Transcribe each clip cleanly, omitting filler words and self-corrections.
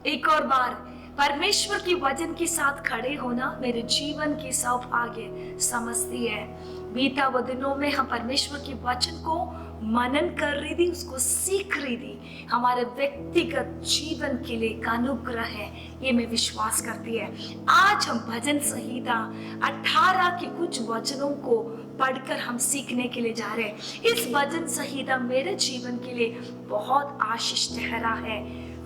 एक और बार परमेश्वर की वचन के साथ खड़े होना मेरे जीवन की सब आगे समझती है। बीता वो दिनों में हम परमेश्वर के वचन को मनन कर रही थी, उसको सीख रही थी। हमारे व्यक्तिगत जीवन के लिए एक अनुग्रह है, ये मैं विश्वास करती है। आज हम भजन संहिता 18 के कुछ वचनों को पढ़कर हम सीखने के लिए जा रहे हैं। इस भजन संहिता मेरे जीवन के लिए बहुत आशीष ठहरा है।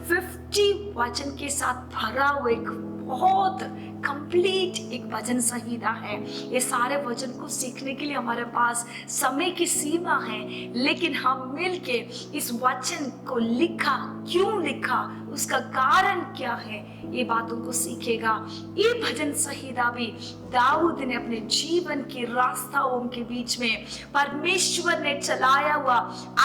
50 वचन के साथ भरा हुआ एक बहुत कंप्लीट एक भजन संहिता है। ये सारे वचन को सीखने के लिए हमारे पास समय की सीमा है, लेकिन हम मिलके इस वचन को लिखा, क्यों लिखा, उसका कारण क्या है, ये बातों को सीखेगा। ये भजन संहिता भी दाऊद ने अपने जीवन की रास्ताओं के बीच में परमेश्वर ने चलाया हुआ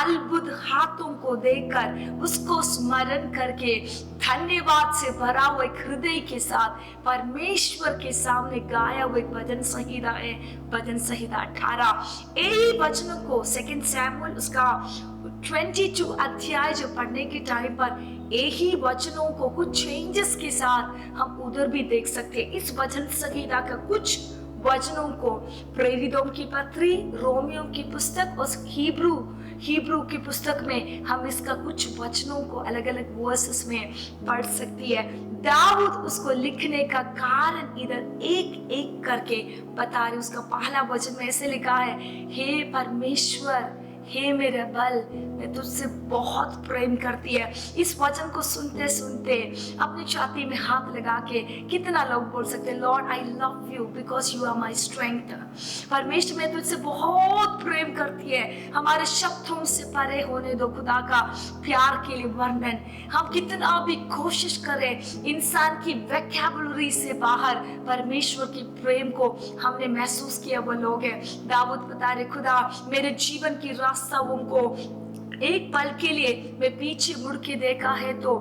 अद्भुत हाथों को देखकर उसको स्मरण करके धन्यवाद से भरा हुआ एक हृदय के साथ परमेश्वर के सामने गाया हुआ एक भजन संहिता है। भजन संहिता 18 यही वचनों को 2 सैमुएल उसका 22 अध्याय जो पढ़ने के टाइम पर यही वचनों को कुछ चेंजेस के साथ हम उधर भी देख सकते हैं। इस भजन संहिता का कुछ वचनों को प्रेरितों की पत्री, रोमियो की पुस्तक और हिब्रू की पुस्तक में हम इसका कुछ वचनों को अलग अलग वर्सेस में पढ़ सकती है। दाऊद उसको लिखने का कारण इधर एक एक करके बता रहे। उसका पहला वचन में ऐसे लिखा है, हे परमेश्वर, हे मेरे बल, मैं तुझसे बहुत प्रेम करती है। इस वचन को सुनते सुनते अपनी छाती में हाथ लगा के कितना लोग बोल सकते हैं, Lord I love you because you are my strength. परमेश्वर मैं तुझसे बहुत प्रेम करती है। हमारे शब्दों से परे होने दो खुदा का प्यार के लिए वर्णन। हम कितना भी कोशिश करें, इंसान की वोकैबुलरी से बाहर परमेश्वर की प्रेम को हमने महसूस किया वो लोग हैं। दाऊद बता रहे, खुदा मेरे जीवन की रास्ताओं को एक पल के लिए मैं पीछे मुड़ के देखा है तो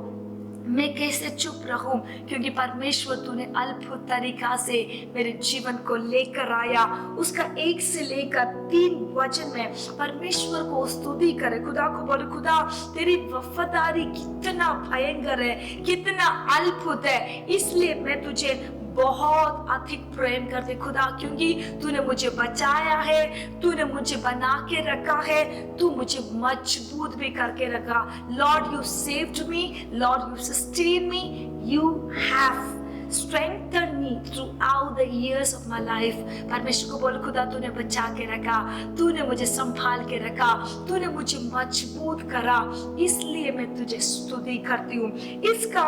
मैं कैसे चुप रहूं, क्योंकि परमेश्वर तूने अद्भुत तरीका से मेरे जीवन को लेकर आया। उसका 1 से लेकर 3 वचन में परमेश्वर को स्तुति करे, खुदा को बोले, खुदा तेरी वफादारी कितना भयंकर है, कितना अद्भुत है, इसलिए मैं तुझे बहुत अधिक प्रेम करते खुदा, क्योंकि तूने मुझे बचाया है, तूने मुझे बना के रखा है, तू मुझे मजबूत भी करके रखा। Lord you saved me, Lord you sustain me, you have strengthen me throughout the years of my life। परमेश्वर को बोल, खुदा तूने बचा के रखा, तूने मुझे संभाल के रखा, तूने मुझे मजबूत करा, इसलिए मैं तुझे स्तुति करती हूँ। इसका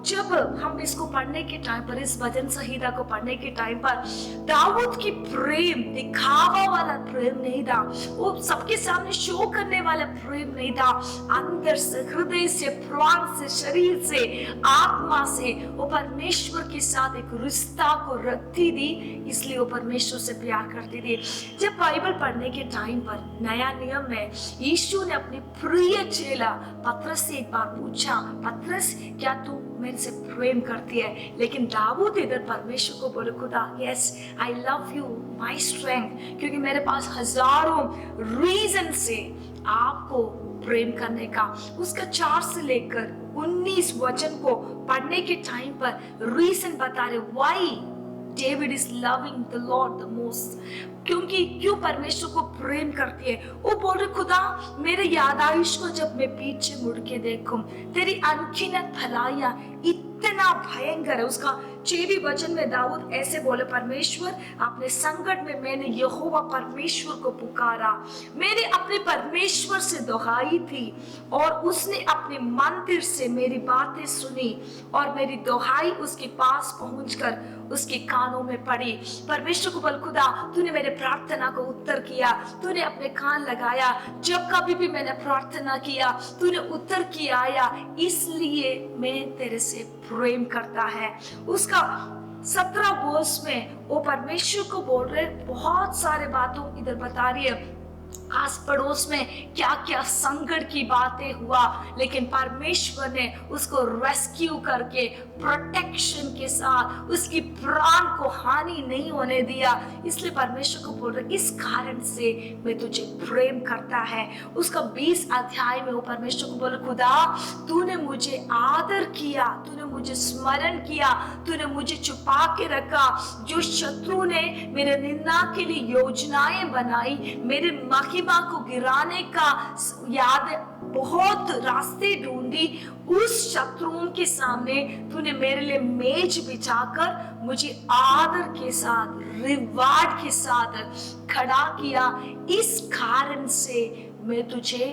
जब हम इसको पढ़ने के टाइम पर, इस भजन संहिता को पढ़ने के टाइम पर दाऊद की प्रेम दिखावा वाला प्रेम नहीं था, वो सबके सामने शो करने वाला प्रेम नहीं था। अंदर से, हृदय से, प्राण से, शरीर से, आत्मा से वो परमेश्वर के साथ एक रिश्ता को रखती थी, इसलिए वो परमेश्वर से प्यार करती थी। जब बाइबल पढ़ने के टाइम पर नया नियम में यीशु ने अपनी प्रिय चेला पतरस से एक बार पूछा, पतरस क्या तू मेरे से प्रेम करती है? लेकिन दाऊद इधर परमेश्वर को बोले, खुदा yes I love you my strength, क्योंकि मेरे पास हजारों रीजन से आपको प्रेम करने का। उसका 4 से लेकर 19 वचन को पढ़ने के टाइम पर रीजन बता रहे, why David is loving the Lord the most, क्यों परमेश्वर को प्रेम करती है। वो बोल रहे, खुदा मेरे यादाइश को जब मैं पीछे मुड़ के देखूं, तेरी अनगिनत भलाइयां इतना भयंकर है। उसका 6वें वचन में दाऊद ऐसे बोले, परमेश्वर अपने संकट में मैंने यहोवा परमेश्वर को पुकारा, मैंने अपने परमेश्वर से दुहाई थी और उसने अपने मंदिर से मेरी बातें सुनी और मेरी दुहाई उसके पास पहुंचकर उसके कानों में पड़ी। परमेश्वर को बोल, खुदा तूने मेरे प्रार्थना को उत्तर किया, तूने अपने कान लगाया, जब कभी भी मैंने प्रार्थना किया तूने उत्तर किया आया, इसलिए मैं तेरे से प्रेम करता है। उसका 17 वर्ष में वो परमेश्वर को बोल रहे, बहुत सारे बातों इधर बता रही है। आस पड़ोस में क्या क्या संकट की बातें हुआ, लेकिन परमेश्वर ने उसको रेस्क्यू करके प्रोटेक्शन के साथ उसकी प्राण को हानि नहीं होने दिया। इसलिए परमेश्वर को बोल रहे, इस कारण से मैं तुझे प्रेम करता है। उसका 20 अध्याय में वो परमेश्वर को बोले, खुदा तूने मुझे आदर किया, तूने मुझे स्मरण किया, तूने मुझे छुपा के रखा। जो शत्रु ने मेरे निंदा के लिए योजनाएं बनाई, मेरे महिमा को गिराने का याद बहुत रास्ते ढूंढी, उस शत्रुओं के सामने तूने मेरे लिए मेज बिछाकर मुझे आदर के साथ, रिवार्ड के साथ खड़ा किया। इस कारण से मैं तुझे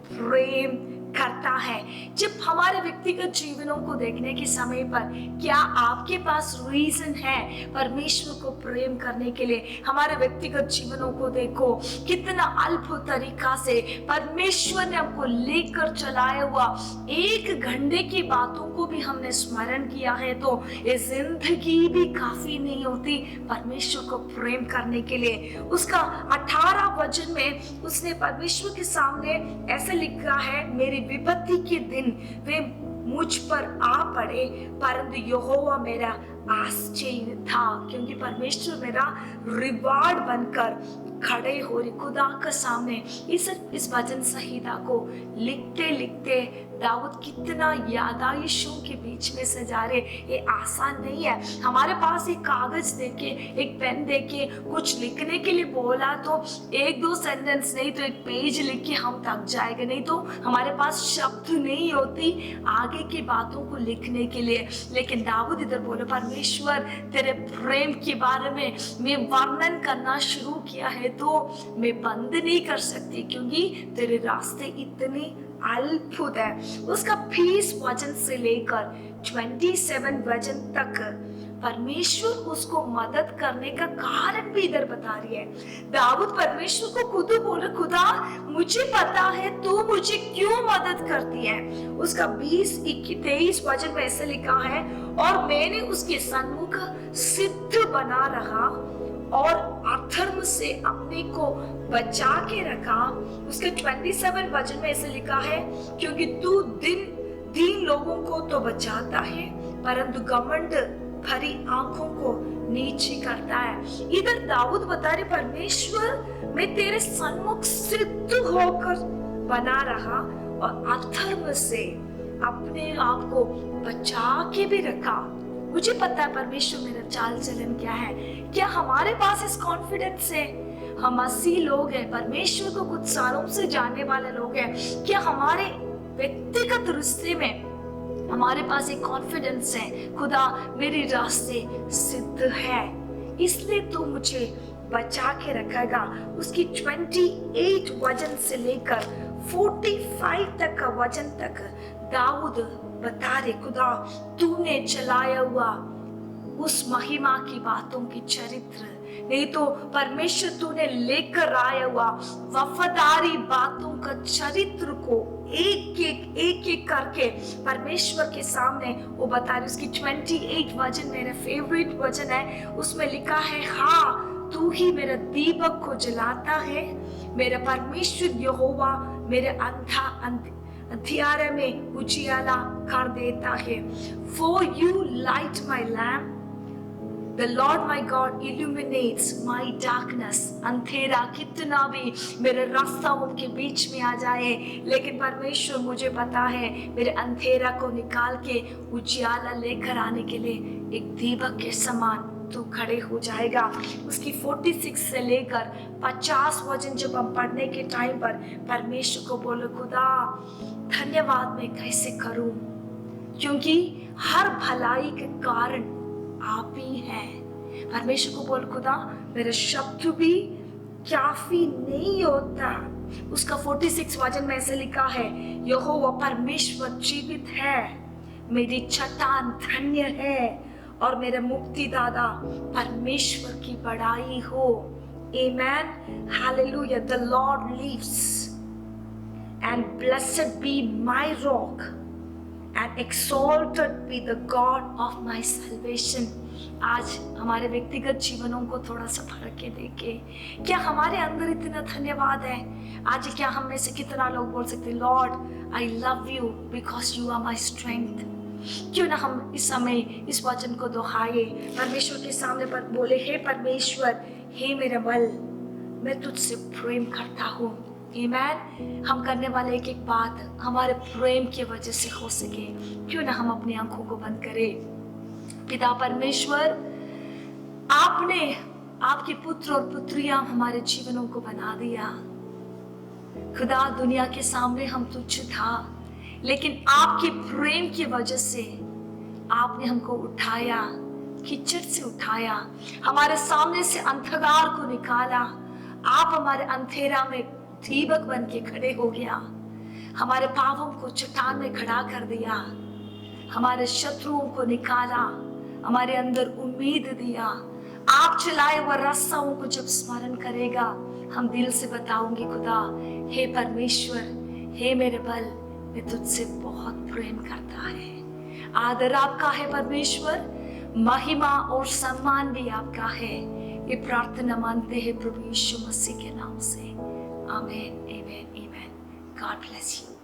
प्रेम करता है। जब हमारे व्यक्तिगत जीवनों को देखने के समय पर क्या आपके पास रीजन है परमेश्वर को प्रेम करने के लिए? हमारे व्यक्तिगत जीवनों को देखो, कितना अद्भुत तरीका से परमेश्वर ने हमको लेकर चलाया हुआ। 1 घंटे की बातों को भी हमने स्मरण किया है तो ये जिंदगी भी काफी नहीं होती परमेश्वर को प्रेम करने के लिए। उसका 18 वचन में उसने परमेश्वर के सामने ऐसे लिखा है, मेरी विपत्ति के दिन वे मुझ पर आ पड़े, परंतु यहोवा मेरा आश्चर्य था, क्योंकि परमेश्वर मेरा रिवार्ड बनकर खड़े हो रहे खुदा के सामने। इस भजन संहिता को लिखते लिखते दाऊद कितना यादाइशों के बीच में से जा रहे। ये आसान नहीं है। हमारे पास एक कागज देके, एक पेन देके कुछ लिखने के लिए बोला तो 1-2 सेंटेंस नहीं तो 1 पेज लिख के हम थक जाएंगे, नहीं तो हमारे पास शब्द नहीं होती आगे की बातों को लिखने के लिए। लेकिन दाऊद इधर बोले, परमेश्वर तेरे प्रेम के बारे में मैं वर्णन करना शुरू किया है तो मैं बंद नहीं कर सकती, क्योंकि तेरे रास्ते इतने अद्भुत है। उसका 20 वचन से लेकर 27 वचन तक परमेश्वर उसको मदद करने का कारण भी इधर बता रही है। दाऊद परमेश्वर को खुद बोले, खुदा मुझे पता है तू मुझे क्यों मदद करती है। उसका 20-23 वचन में ऐसे लिखा है, और मैंने उसके सन्मुख सिद्ध बना रहा और अधर्म से अपने को बचा के रखा। उसके 27 वचन में ऐसे लिखा है, क्योंकि तू दीन लोगों को तो बचाता है परंतु घमंड भरी आंखों को नीचे करता है। इधर दाऊद बता रहे, परमेश्वर मैं तेरे सन्मुख सिद्ध होकर बना रहा और अधर्म से अपने आप को बचा के भी रखा। मुझे पता है परमेश्वर मेरा चाल चलन क्या है। क्या हमारे पास इस कॉन्फिडेंस है? हम 80 लोग हैं, परमेश्वर को कुछ सालों से जानने वाले लोग हैं। क्या हमारे व्यक्तिगत रिश्ते में हमारे पास एक कॉन्फिडेंस है, खुदा मेरे रास्ते सिद्ध है इसलिए तू मुझे बचा के रखेगा। उसकी 28 वचन से लेकर 45 तक का वचन तक दाऊद बता रहे, खुदा तूने चलाया हुआ उस महिमा की बातों की चरित्र, नहीं तो परमेश्वर तूने लेकर आया हुआ वफादारी बातों का चरित्र को एक एक करके परमेश्वर के सामने वो बता रही। उसकी 28 वचन मेरा फेवरेट वचन है। उसमें लिखा है, हाँ तू ही मेरा दीपक को जलाता है, मेरा परमेश्वर यहोवा मेरे अंधियारे में उजियाला कर देता है। For you light my lamp, the Lord my God illuminates my darkness। अंधेरा कितना भी मेरे रास्ताओं के बीच में आ जाए, लेकिन परमेश्वर मुझे पता है मेरे अंधेरा को निकाल के उजियाला लेकर आने के लिए एक दीपक के समान तू खड़े हो जाएगा। उसकी 46 से लेकर 50 वचन जब हम पढ़ने के टाइम पर परमेश्वर को बोलो, खुदा धन्यवाद मैं कैसे करूं, क्योंकि हर भलाई के कारण आप ही हैं। परमेश्वर को बोल, खुदा मेरा शब्द भी काफी नहीं होता। उसका 46 वचन में ऐसे लिखा है, यहोवा परमेश्वर जीवित है, मेरी चट्टान धन्य है और मेरे मुक्तिदाता परमेश्वर की बड़ाई हो। Amen. Hallelujah. The Lord lives, and blessed be my rock and exalted be the God of my salvation. आज हमारे व्यक्तिगत जीवनों को थोड़ा सा फर्क के देखे, क्या हमारे अंदर इतना धन्यवाद है? आज क्या हम में से कितना लोग बोल सकते, Lord I love you because you are my strength. क्यों ना हम इस समय इस वचन को दोहराए, परमेश्वर के सामने पर बोले, हे परमेश्वर, हे मेरे बल, मैं तुझसे प्रेम करता हूँ। आमीन। हम करने वाले एक एक बात हमारे प्रेम की वजह से हो सके। क्यों ना हम अपनी आंखों को बंद करें। पिता परमेश्वर, आपने आपके पुत्र और पुत्रियां हमारे जीवनों को बना दिया। खुदा, दुनिया के सामने हम तुच्छ था, लेकिन आपके प्रेम की वजह से आपने हमको उठाया, कीचड़ से उठाया, हमारे सामने से अंधकार को निकाला। आप हमारे अंधेरा में दीपक बन के खड़े हो गया, हमारे पापों को चट्टान में खड़ा कर दिया, हमारे शत्रुओं को निकाला, हमारे अंदर उम्मीद दिया। आप चलाए हुए रास्ताओं को जब स्मरण करेगा, हम दिल से बताओगे, खुदा, हे परमेश्वर, हे मेरे बल, मैं तुझसे बहुत प्रेम करता है। आदर आपका है परमेश्वर, महिमा और सम्मान भी आपका है। ये प्रार्थना मानते हैं प्रभु यीशु मसीह के नाम से। आमीन, आमीन, आमीन। God bless you.